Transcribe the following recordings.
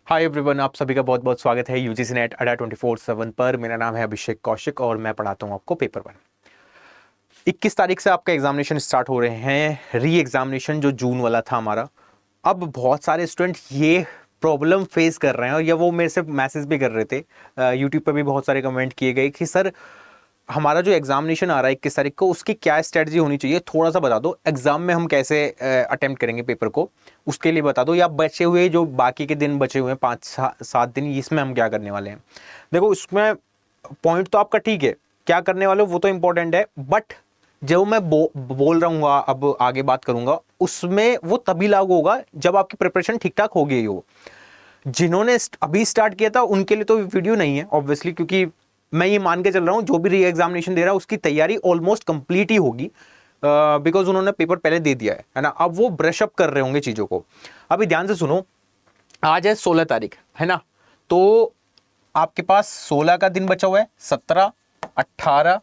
Hi everyone, आप सभी का बहुत बहुत स्वागत है यूजीसी नेट अड्डा 24/7 पर। मेरा नाम है अभिषेक कौशिक और मैं पढ़ाता हूँ आपको पेपर 1। 21 तारीख से आपका एग्जामिनेशन स्टार्ट हो रहे हैं। री एग्जामिनेशन जो जून वाला था हमारा, अब बहुत सारे स्टूडेंट ये प्रॉब्लम फेस कर रहे हैं और ये वो मेरे से मैसेज भी कर रहे थे। यूट्यूब पर भी बहुत सारे कमेंट किए गए कि सर हमारा जो एग्जामिनेशन आ रहा है 21 तारीख को, उसकी क्या स्ट्रेटजी होनी चाहिए, थोड़ा सा बता दो। एग्जाम में हम कैसे अटेम्प्ट करेंगे पेपर को, उसके लिए बता दो। या बचे हुए जो बाकी के दिन बचे हुए हैं 5-7 दिन, इसमें हम क्या करने वाले हैं। देखो, उसमें पॉइंट तो आपका ठीक है, क्या करने वाले हो वो तो इंपॉर्टेंट है, बट जो मैं बोल रहा हूँ अब आगे बात करूंगा, उसमें वो तभी लागू होगा जब आपकी प्रिपरेशन ठीक ठाक हो गई हो। जिन्होंने अभी स्टार्ट किया था उनके लिए तो वीडियो नहीं है ऑब्वियसली, क्योंकि मैं ये मान के चल रहा हूँ जो भी री एग्जामिनेशन दे रहा है उसकी तैयारी ऑलमोस्ट कंप्लीट ही होगी, बिकॉज उन्होंने पेपर पहले दे दिया है ना। अब वो ब्रश अप कर रहे होंगे चीज़ों को। अभी ध्यान से सुनो, आज है 16 तारीख, है ना। तो आपके पास 16 का दिन बचा हुआ है, 17, 18,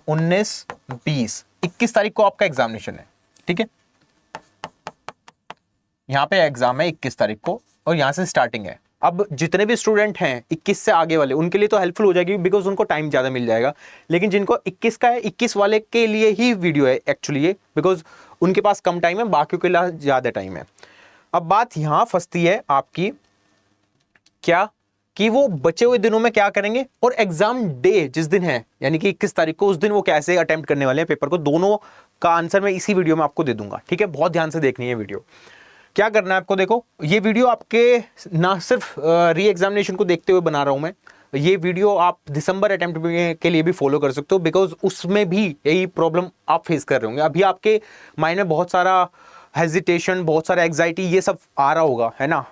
19, 20, 21 तारीख को आपका एग्जामिनेशन है, ठीक है। यहाँ पे एग्जाम है 21 तारीख को और यहाँ से स्टार्टिंग है। अब जितने भी स्टूडेंट हैं 21 से आगे वाले, उनके लिए तो हेल्पफुल हो जाएगी बिकॉज उनको टाइम ज़्यादा मिल जाएगा। लेकिन जिनको 21 का है, 21 वाले के लिए ही वीडियो है एक्चुअली ये, बिकॉज उनके पास कम टाइम है, बाकियों के लिए ज़्यादा टाइम है। अब बात यहाँ फंसती है आपकी, क्या कि वो बचे हुए दिनों में क्या करेंगे और एग्जाम डे जिस दिन है यानी कि 21 तारीख को, उस दिन वो कैसे अटेम्प्ट करने वाले हैं पेपर को। दोनों का आंसर मैं इसी वीडियो में आपको दे दूंगा, ठीक है। बहुत ध्यान से देखनी है वीडियो। क्या करना है आपको, देखो ये वीडियो आपके ना सिर्फ री एग्जामिनेशन को देखते हुए बना रहा हूं मैं, ये वीडियो आप दिसंबर अटेम्प्ट के लिए भी फॉलो कर सकते हो, बिकॉज उसमें भी यही प्रॉब्लम आप फेस कर रहे होंगे। अभी आपके माइंड में बहुत सारा हेजिटेशन, बहुत सारा एग्जाइटी, ये सब आ रहा होगा, है ना।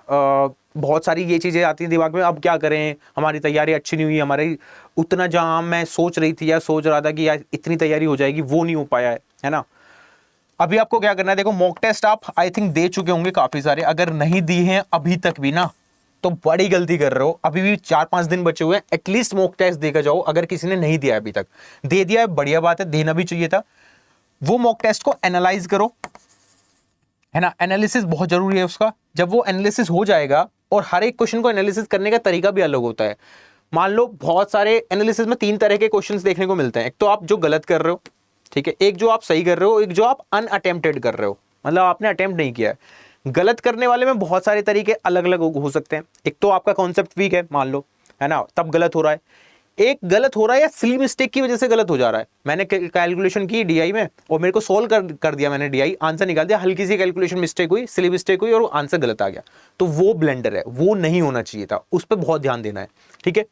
बहुत सारी ये चीज़ें आती हैं दिमाग में, अब क्या करें, हमारी तैयारी अच्छी नहीं हुई, हमारी उतना जहाँ मैं सोच रही थी या सोच रहा था कि यार इतनी तैयारी हो जाएगी, वो नहीं हो पाया है ना। अभी आपको क्या करना है, देखो मॉक टेस्ट आप आई थिंक दे चुके होंगे काफी सारे। अगर नहीं दिए हैं अभी तक भी ना, तो बड़ी गलती कर रहे हो। अभी भी 4-5 दिन बचे हुए हैं, एटलीस्ट मॉक टेस्ट देकर जाओ। अगर किसी ने नहीं दिया अभी तक, दे दिया है बढ़िया बात है, देना भी चाहिए था। वो मॉक टेस्ट को एनालाइज करो, है ना। एनालिसिस बहुत जरूरी है उसका। जब वो एनालिसिस हो जाएगा, और हर एक क्वेश्चन को एनालिसिस करने का तरीका भी अलग होता है। मान लो बहुत सारे एनालिसिस में 3 तरह के क्वेश्चंस देखने को मिलते हैं। एक तो आप जो गलत कर रहे हो, ठीक है, एक जो आप सही कर रहे हो, एक जो आप अनअटेम्प्टेड कर रहे हो, मतलब आपने अटेम्प्ट नहीं किया है। गलत करने वाले में बहुत सारे तरीके अलग अलग हो सकते हैं। एक तो आपका कॉन्सेप्ट वीक है, मान लो, है ना, तब गलत हो रहा है। एक गलत हो रहा है या सिली मिस्टेक की वजह से गलत हो जा रहा है। मैंने कैलकुलेशन की डीआई में और मेरे को सोल्व कर दिया, मैंने डीआई आंसर निकाल दिया, हल्की सी कैलकुलेशन मिस्टेक हुई, सिली मिस्टेक हुई और आंसर गलत आ गया, तो वो ब्लेंडर है, वो नहीं होना चाहिए था। उस पर बहुत ध्यान देना है, ठीक है।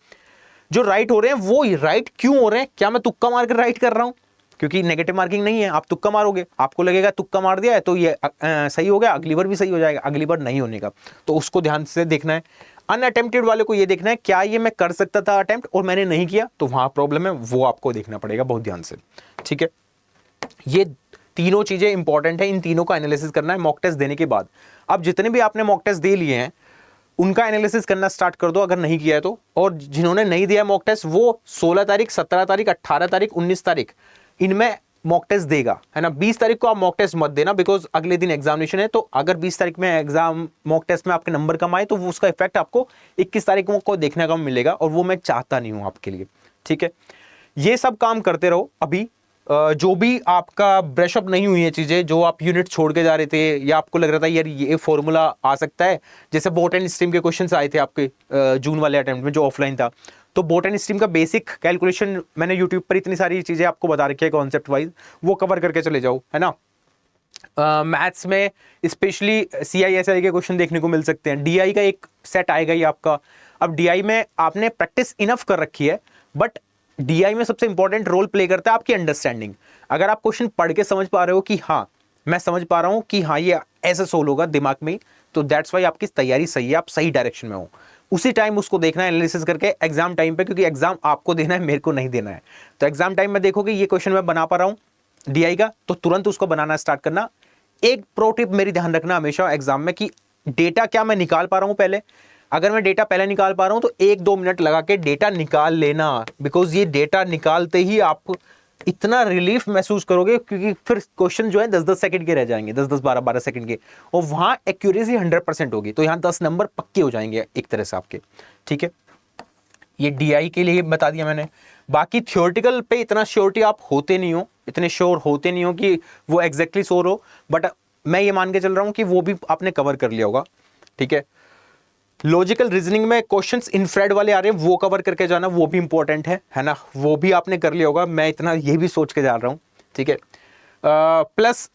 जो राइट हो रहे हैं वो राइट क्यों हो रहे हैं, क्या मैं तुक्का मार कर राइट कर रहा हूं? क्योंकि नेगेटिव मार्किंग नहीं है, आप तुक्का मारोगे, आपको लगेगा तुक्का मार दिया है तो ये सही हो गया, अगली बार भी सही हो जाएगा, अगली बार नहीं होने का। तो उसको ध्यान से देखना है। अनअटेम्प्टेड वाले को ये देखना है, क्या ये मैं कर सकता था अटेम्प्ट और मैंने नहीं किया, तो वहां प्रॉब्लम है, वो आपको देखना पड़ेगा बहुत ध्यान से, ठीक है। ये तीनों चीजें इंपॉर्टेंट है, इन तीनों का एनालिसिस करना है मॉक टेस्ट देने के बाद। अब जितने भी आपने मॉक टेस्ट दे लिए हैं, उनका एनालिसिस करना स्टार्ट कर दो अगर नहीं किया है तो। और जिन्होंने नहीं दिया मॉक टेस्ट, वो 16 तारीख, 17 तारीख, 18 तारीख, 19 तारीख, इनमें मॉक टेस्ट देगा, है ना। 20 तारीख को आप मॉक टेस्ट मत देना, बिकॉज अगले दिन एग्जामिनेशन है। तो अगर 20 तारीख में एग्जाम मॉक टेस्ट में आपके नंबर कम आए, तो वो उसका इफेक्ट आपको 21 तारीख को देखने का मिलेगा, और वो मैं चाहता नहीं हूं आपके लिए, ठीक है। ये सब काम करते रहो। अभी जो भी आपका ब्रशअप नहीं हुई है चीजें, जो आप यूनिट छोड़ के जा रहे थे, या आपको लग रहा था यार ये फॉर्मूला आ सकता है, जैसे बोट एंड स्ट्रीम के क्वेश्चंस आए थे आपके जून वाले अटेम्प्ट में जो ऑफलाइन था, तो बोट एंड स्ट्रीम का बेसिक कैलकुलेशन मैंने यूट्यूब पर इतनी सारी चीजें आपको बता रखी है कॉन्सेप्ट वाइज, वो कवर करके चले जाओ, है ना। मैथ्स में स्पेशली CISI के क्वेश्चन देखने को मिल सकते हैं। DI का एक सेट आएगा ही आपका। अब DI में आपने प्रैक्टिस इनफ कर रखी है, बट DI में सबसे इंपॉर्टेंट रोल प्ले करता है आपकी अंडरस्टैंडिंग। अगर आप क्वेश्चन पढ़ के समझ पा रहे हो कि हाँ मैं समझ पा रहा हूं कि हाँ ये ऐसे सोल्व होगा दिमाग में, तो दैट्स वाई आपकी तैयारी सही है, आप सही डायरेक्शन में हो। उसी टाइम उसको देखना है एनालिसिस करके एग्जाम टाइम पे, क्योंकि एग्जाम आपको देना है, मेरे को नहीं देना है। तो एग्जाम टाइम में देखोगे ये क्वेश्चन मैं बना पा रहा हूं DI का, तो तुरंत उसको बनाना स्टार्ट करना। एक प्रो टिप मेरी ध्यान रखना हमेशा एग्जाम में कि डेटा क्या मैं निकाल पा रहा हूं पहले। अगर मैं डेटा पहले निकाल पा रहा हूं तो 1-2 मिनट लगा के डेटा निकाल लेना, बिकॉज ये डेटा निकालते ही आप इतना रिलीफ महसूस करोगे, क्योंकि फिर क्वेश्चन जो है 10-10 सेकंड के रह जाएंगे, 10-10 12-12 सेकंड के, और वहां एक्यूरेसी 100% होगी, तो यहाँ 10 नंबर पक्के हो जाएंगे एक तरह से आपके। ठीक है, ये डीआई के लिए बता दिया मैंने। बाकी थियोरेटिकल पे इतना श्योरिटी आप होते नहीं हो, इतने श्योर होते नहीं हो कि वो एग्जैक्टली श्योर हो, बट मैं ये मान के चल रहा हूँ कि वो भी आपने कवर कर लिया होगा। ठीक है, लॉजिकल रीजनिंग में क्वेश्चंस इनफ्रेड वाले आ रहे हैं, वो कवर करके जाना, वो भी इंपॉर्टेंट है ना, वो भी आपने कर लिया होगा, मैं इतना ये भी सोच के जा रहा हूँ। ठीक है, प्लस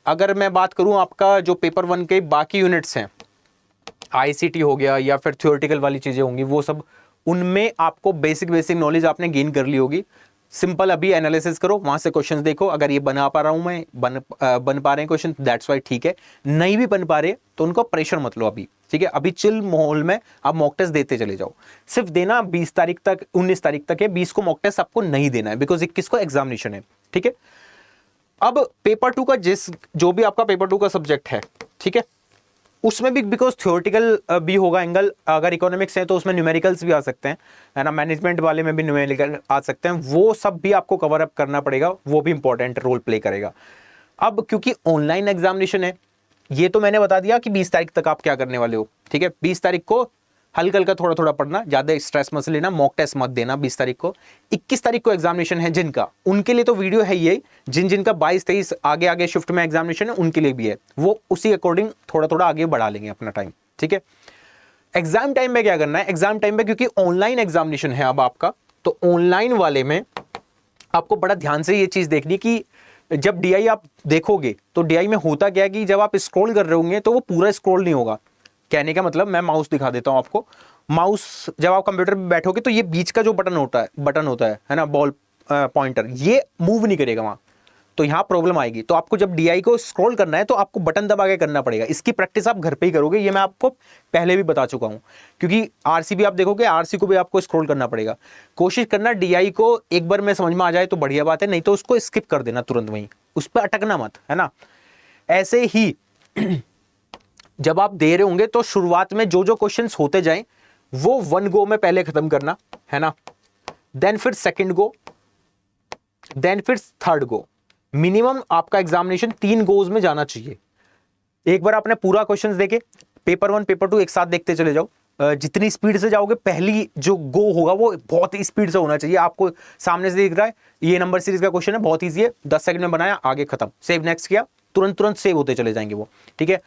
अगर मैं बात करूँ आपका जो पेपर 1 के बाकी यूनिट्स हैं, आईसीटी हो गया या फिर थ्योरेटिकल वाली चीज़ें होंगी, वो सब उनमें आपको बेसिक नॉलेज आपने गेन कर ली होगी। सिंपल अभी एनालिसिस करो, वहां से क्वेश्चंस देखो, अगर ये बना पा रहा हूं मैं, बन पा रहे हैं क्वेश्चन, दैट्स वाई ठीक है, नहीं भी बन पा रहे तो उनको प्रेशर मत लो अभी। ठीक है, अभी चिल माहौल में आप मॉक टेस्ट देते चले जाओ। सिर्फ देना 20 तारीख तक, 19 तारीख तक है, 20 को मॉक टेस्ट आपको नहीं देना है, बिकॉज 21 को एग्जामिनेशन है। ठीक है, अब पेपर 2 का जो भी आपका पेपर 2 का सब्जेक्ट है, ठीक है, उसमें भी बिकॉज थ्योरेटिकल भी होगा एंगल, अगर इकोनॉमिक्स है तो उसमें न्यूमेरिकल्स भी आ सकते हैं, है ना, मैनेजमेंट वाले में भी न्यूमेरिकल आ सकते हैं, वो सब भी आपको कवर अप करना पड़ेगा, वो भी इंपॉर्टेंट रोल प्ले करेगा। अब क्योंकि ऑनलाइन एग्जामिनेशन है, ये तो मैंने बता दिया कि 20 तारीख तक आप क्या करने वाले हो। ठीक है, 20 तारीख को हल्का हल्का थोड़ा थोड़ा पढ़ना, ज्यादा स्ट्रेस मत लेना, मॉक टेस्ट मत देना 20 तारीख को। 21 तारीख को एग्जामिनेशन है जिनका, उनके लिए तो वीडियो है ही, जिनका 22-23 आगे आगे शिफ्ट में एग्जामिनेशन है उनके लिए भी है, वो उसी अकॉर्डिंग थोड़ा थोड़ा आगे बढ़ा लेंगे अपना टाइम। ठीक है, एग्जाम टाइम में क्या करना है, एग्जाम टाइम में क्योंकि ऑनलाइन एग्जामिनेशन है अब आपका, तो ऑनलाइन वाले में आपको बड़ा ध्यान से ये चीज देखनी कि जब डीआई आप देखोगे तो डीआई में होता क्या है कि जब आप स्क्रॉल कर रहे होंगे तो वो पूरा स्क्रॉल नहीं होगा। कहने का मतलब, मैं माउस दिखा देता हूं आपको, माउस जब आप कंप्यूटर पे बैठोगे तो ये बीच का जो बटन होता है ना, बॉल पॉइंटर, ये मूव नहीं करेगा वहां, तो यहां प्रॉब्लम आएगी। तो आपको जब डीआई को स्क्रॉल करना है तो आपको बटन दबा के करना पड़ेगा। इसकी प्रैक्टिस आप घर पे ही करोगे, ये मैं आपको पहले भी बता चुका हूं, क्योंकि आरसी भी आप देखोगे, आरसी को भी आपको स्क्रॉल करना पड़ेगा। कोशिश करना डीआई को एक बार में समझ में आ जाए तो बढ़िया बात है, नहीं तो उसको स्किप कर देना तुरंत, वहीं उस पर अटकना मत, है ना। ऐसे ही जब आप दे रहे होंगे तो शुरुआत में जो जो क्वेश्चंस होते जाएं वो 1 गो में पहले खत्म करना, है ना, देन फिर 2nd गो, देन फिर 3rd गो। मिनिमम आपका एग्जामिनेशन 3 गोज में जाना चाहिए। एक बार आपने पूरा क्वेश्चंस देखे, पेपर 1 पेपर 2 एक साथ देखते चले जाओ, जितनी स्पीड से जाओगे, पहली जो गो होगा वो बहुत ही स्पीड से होना चाहिए। आपको सामने से दिख रहा है ये नंबर सीरीज का क्वेश्चन है, बहुत ईजी है, 10 सेकंड में बनाया, आगे खत्म, सेव नेक्स्ट किया, तुरंत सेव होते चले जाएंगे वो। ठीक है,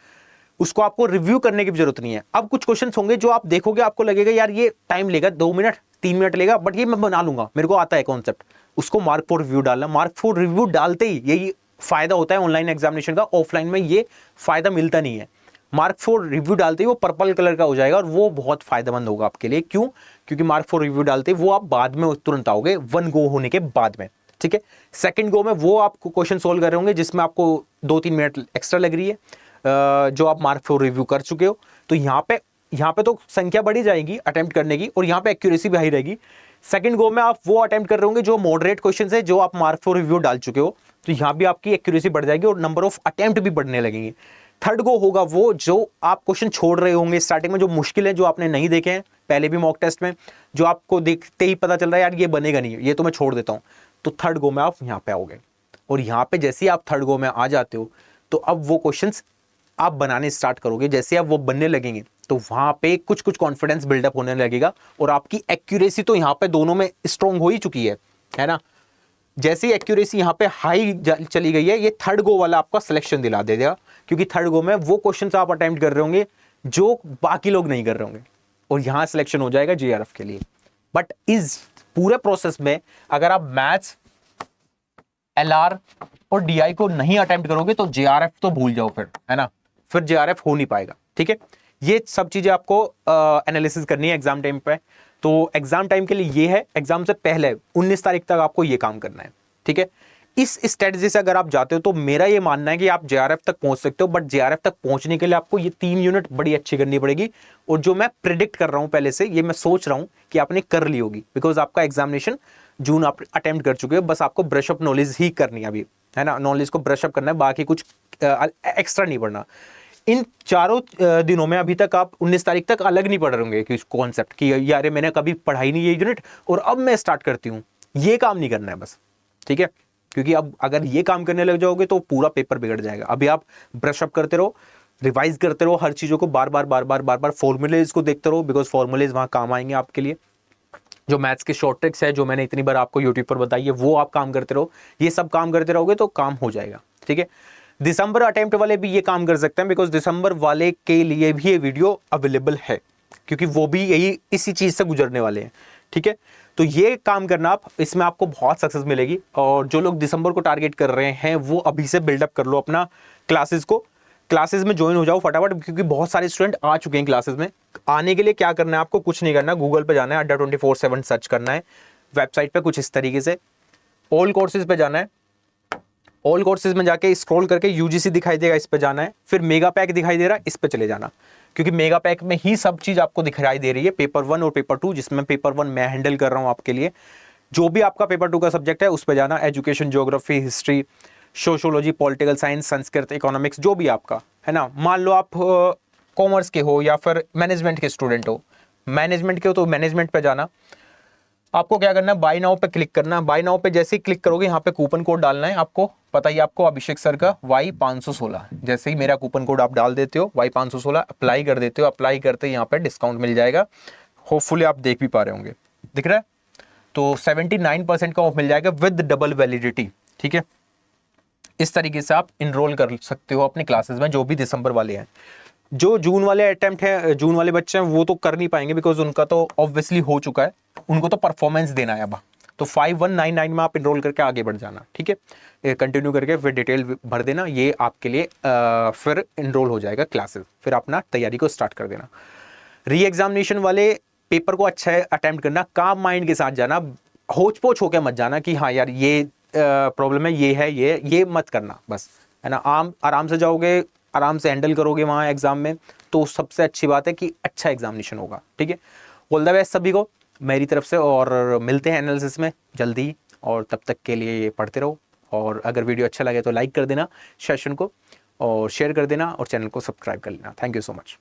उसको आपको रिव्यू करने की भी जरूरत नहीं है। अब कुछ क्वेश्चन होंगे जो आप देखोगे, आपको लगेगा यार ये टाइम लेगा, 2 मिनट 3 मिनट लेगा, बट ये मैं बना लूंगा, मेरे को आता है कॉन्सेप्ट, उसको मार्क फॉर रिव्यू डालना। मार्क फॉर रिव्यू डालते ही यही फायदा होता है ऑनलाइन एग्जामिनेशन का, ऑफलाइन में ये फायदा मिलता नहीं है। मार्क फॉर रिव्यू डालते ही वो पर्पल कलर का हो जाएगा और वो बहुत फायदेमंद होगा आपके लिए। क्यों? क्योंकि मार्क फॉर रिव्यू डालते ही वो आप बाद में तुरंत आओगे, 1 गो होने के बाद में। ठीक है, 2nd गो में वो आप क्वेश्चन सोल्व कर रहे होंगे जिसमें आपको 2-3 मिनट एक्स्ट्रा लग रही है, जो आप मार्क फॉर रिव्यू कर चुके हो, तो यहाँ पे तो संख्या बढ़ी जाएगी अटेम्प्ट करने की, और यहाँ पे एक्यूरेसी भी हाई रहेगी। 2nd गो में आप वो अटेम्प्ट कर रहे होंगे जो मॉडरेट क्वेश्चन है, जो आप मार्क फॉर रिव्यू डाल चुके हो, तो यहाँ भी आपकी एक्यूरेसी बढ़ जाएगी और नंबर ऑफ अटेम्प्ट भी बढ़ने लगेंगे। 3rd गो होगा वो जो आप क्वेश्चन छोड़ रहे होंगे स्टार्टिंग में, जो मुश्किल है, जो आपने नहीं देखे हैं पहले भी मॉक टेस्ट में, जो आपको देखते ही पता चल रहा है यार ये बनेगा नहीं, ये तो मैं छोड़ देता हूँ, तो 3rd गो में आप यहाँ पे आओगे। और यहाँ पे जैसे ही आप 3rd गो में आ जाते हो तो अब वो क्वेश्चंस आप बनाने स्टार्ट करोगे। जैसे आप वो बनने लगेंगे तो वहां पे कुछ कॉन्फिडेंस बिल्डअप होने लगेगा, और आपकी एक्यूरेसी तो यहाँ पे दोनों में स्ट्रॉन्ग हो ही चुकी है ना। जैसे ही एक्यूरेसी यहाँ पे हाई चली गई है, ये 3rd गो वाला आपका सिलेक्शन दिला देगा, क्योंकि 3rd गो में वो क्वेश्चंस आप अटेम्प्ट कर रहे होंगे जो बाकी लोग नहीं कर रहे होंगे, और यहाँ सिलेक्शन हो जाएगा जेआरएफ के लिए। बट इस पूरे प्रोसेस में अगर आप मैथ्स, एलआर और डीआई को नहीं अटेम्प्ट करोगे तो जेआरएफ तो भूल जाओ फिर, है ना, फिर जेआरएफ हो नहीं पाएगा। ठीक है, ये सब चीजें आपको एनालिसिस करनी है एग्जाम टाइम पे। तो एग्जाम टाइम के लिए ये है, एग्जाम से पहले 19 तारीख तक आपको ये काम करना है। ठीक है, इस स्ट्रेटजी से अगर आप जाते हो तो मेरा ये मानना है कि आप जेआरएफ तक पहुंच सकते हो, बट जेआरएफ तक पहुंचने के लिए आपको ये 3 यूनिट बड़ी अच्छी करनी पड़ेगी, और जो मैं प्रिडिक्ट कर रहा हूं पहले से, ये मैं सोच रहा हूं कि आपने कर ली होगी, बिकॉज आपका एग्जामिनेशन जून आप अटेम्प्ट कर चुके हो, बस आपको ब्रश अप नॉलेज ही करनी है अभी, है ना, नॉलेज को ब्रश अप करना है, बाकी कुछ एक्स्ट्रा नहीं पढ़ना। इन चारों दिनों में अभी तक आप 19 तारीख तक अलग नहीं पढ़ रहे होंगे कि कॉन्सेप्ट की यार मैंने कभी पढ़ाई नहीं ये यूनिट और अब मैं स्टार्ट करती हूँ, ये काम नहीं करना है बस। ठीक है, क्योंकि अब अगर ये काम करने लग जाओगे तो पूरा पेपर बिगड़ जाएगा। अभी आप ब्रश अप करते रहो, रिवाइज करते रहो, हर चीज़ों को बार बार फॉर्मूलेज को देखते रहो, बिकॉज फॉर्मूलेज वहाँ काम आएंगे आपके लिए। जो मैथ्स के शॉर्ट ट्रिक्स है जो मैंने इतनी बार आपको यूट्यूब पर बताई है वो आप काम करते रहो। ये सब काम करते रहोगे तो काम हो जाएगा। ठीक है, दिसंबर अटेम्प्ट वाले भी ये काम कर सकते हैं, बिकॉज दिसंबर वाले के लिए भी ये वीडियो अवेलेबल है, क्योंकि वो भी यही इसी चीज़ से गुजरने वाले हैं। ठीक है, तो ये काम करना आप, इसमें आपको बहुत सक्सेस मिलेगी। और जो लोग दिसंबर को टारगेट कर रहे हैं वो अभी से बिल्डअप कर लो अपना क्लासेस को, क्लासेस में ज्वाइन हो जाओ फटाफट, क्योंकि बहुत सारे स्टूडेंट आ चुके हैं क्लासेस में। आने के लिए क्या करना है आपको, कुछ नहीं करना, गूगल पे जाना है, अड्डा 24/7 सर्च करना है, वेबसाइट पे कुछ इस तरीके से ऑल कोर्सेज पे जाना है। ऑल कोर्सेज में जाके स्क्रॉल करके यूजीसी दिखाई देगा, इस पे जाना है। फिर मेगा पैक दिखाई दे रहा है, इस पे चले जाना, क्योंकि मेगा पैक में ही सब चीज आपको दिखाई दे रही है, पेपर 1 और पेपर 2, जिसमें पेपर 1 मैं हैंडल कर रहा हूं आपके लिए। जो भी आपका पेपर 2 का सब्जेक्ट है उस पे जाना, education, geography, history, sociology, political science, Sanskrit, economics, जो भी आपका है ना। मान लो आप कॉमर्स के हो या फिर मैनेजमेंट के स्टूडेंट हो, मैनेजमेंट के हो तो मैनेजमेंट पे जाना। आपको क्या करना है, बाय नाउ पे क्लिक करना। बाय नाउ पे जैसे ही क्लिक करोगे यहाँ पे कूपन कोड डालना है, आपको पता ही आपको, अभिषेक सर का Y516। जैसे ही मेरा कूपन कोड आप डाल देते हो Y516, अप्लाई कर देते हो, अप्लाई करते यहाँ पे डिस्काउंट मिल जाएगा। होपफुली आप देख भी पा रहे होंगे, दिख रहा है। तो 79% का ऑफ मिल जाएगा विद डबल वैलिडिटी। ठीक है, इस तरीके से आप इनरोल कर सकते हो अपने क्लासेस में, जो भी दिसंबर वाले हैं। जो जून वाले अटेम्प्ट है, जून वाले बच्चे हैं, वो तो कर नहीं पाएंगे, बिकॉज उनका तो ऑब्वियसली हो चुका है, उनको तो परफॉर्मेंस देना है अब। तो 5199 में आप इनरोल करके आगे बढ़ जाना। ठीक है, कंटिन्यू करके फिर डिटेल भर देना, ये आपके लिए फिर इनरोल हो जाएगा क्लासेस, फिर अपना तैयारी को स्टार्ट कर देना। री एग्जामिनेशन वाले पेपर को अच्छा अटेम्प्ट करना, काम माइंड के साथ जाना, होच पोच होकर मत जाना कि हाँ यार ये प्रॉब्लम है, ये मत करना, बस है ना। आराम से जाओगे, आराम से हैंडल करोगे वहाँ एग्जाम में, तो सबसे अच्छी बात है कि अच्छा एग्जामिनेशन होगा। ठीक है, ऑल द बेस्ट सभी को मेरी तरफ से, और मिलते हैं एनालिसिस में जल्दी। और तब तक के लिए पढ़ते रहो, और अगर वीडियो अच्छा लगे तो लाइक कर देना, सेशन को और शेयर कर देना, और चैनल को सब्सक्राइब कर लेना। Thank you so much.